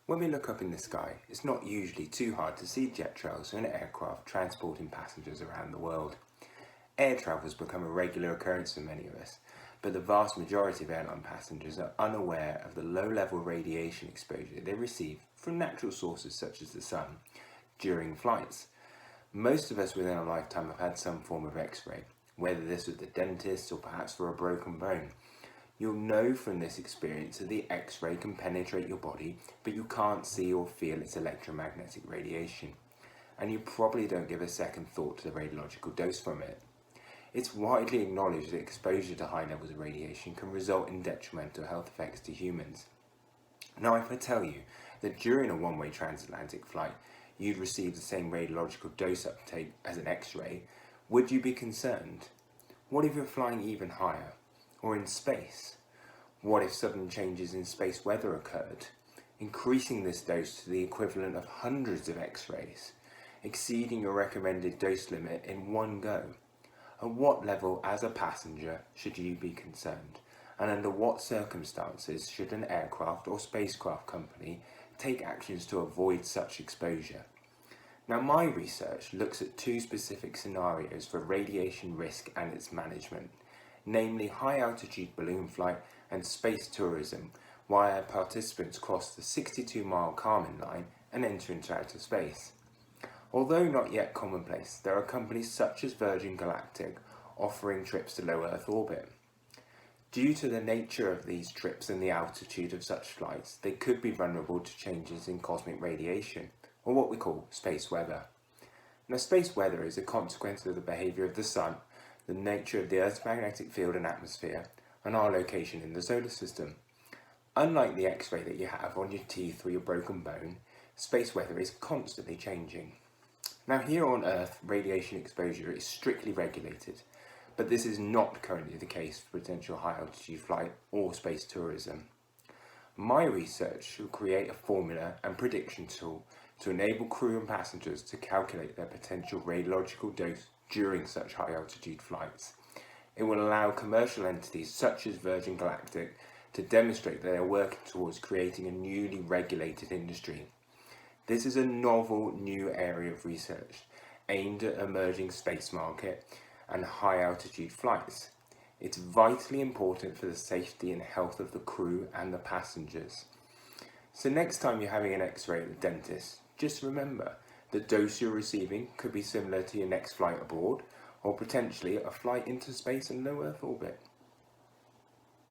When we look up in the sky, it's not usually too hard to see jet trails of an aircraft transporting passengers around the world. Air travel has become a regular occurrence for many of us, but the vast majority of airline passengers are unaware of the low-level radiation exposure they receive from natural sources such as the sun during flights. Most of us within our lifetime have had some form of X-ray, whether this was the dentist or perhaps for a broken bone. You'll know from this experience that the X-ray can penetrate your body, but you can't see or feel its electromagnetic radiation. And you probably don't give a second thought to the radiological dose from it. It's widely acknowledged that exposure to high levels of radiation can result in detrimental health effects to humans. Now, if I tell you that during a one-way transatlantic flight, you'd receive the same radiological dose uptake as an X-ray, would you be concerned? What if you're flying even higher? Or in space? What if sudden changes in space weather occurred, increasing this dose to the equivalent of hundreds of X-rays, exceeding your recommended dose limit in one go? At what level as a passenger should you be concerned, and under what circumstances should an aircraft or spacecraft company take actions to avoid such exposure? Now, my research looks at two specific scenarios for radiation risk and its management, namely high altitude balloon flight and space tourism, where participants cross the 62-mile Kármán line and enter into outer space. Although not yet commonplace, there are companies such as Virgin Galactic offering trips to low Earth orbit. Due to the nature of these trips and the altitude of such flights, they could be vulnerable to changes in cosmic radiation, or what we call space weather. Now, space weather is a consequence of the behaviour of the Sun, the nature of the Earth's magnetic field and atmosphere, and our location in the solar system. Unlike the X-ray that you have on your teeth or your broken bone, space weather is constantly changing. Now, here on Earth, radiation exposure is strictly regulated, but this is not currently the case for potential high-altitude flight or space tourism. My research will create a formula and prediction tool to enable crew and passengers to calculate their potential radiological dose during such high-altitude flights. It will allow commercial entities such as Virgin Galactic to demonstrate that they are working towards creating a newly regulated industry. This is a novel new area of research aimed at emerging space market and high-altitude flights. It's vitally important for the safety and health of the crew and the passengers. So next time you're having an X-ray at the dentist, just remember the dose you're receiving could be similar to your next flight aboard, or potentially a flight into space and low Earth orbit.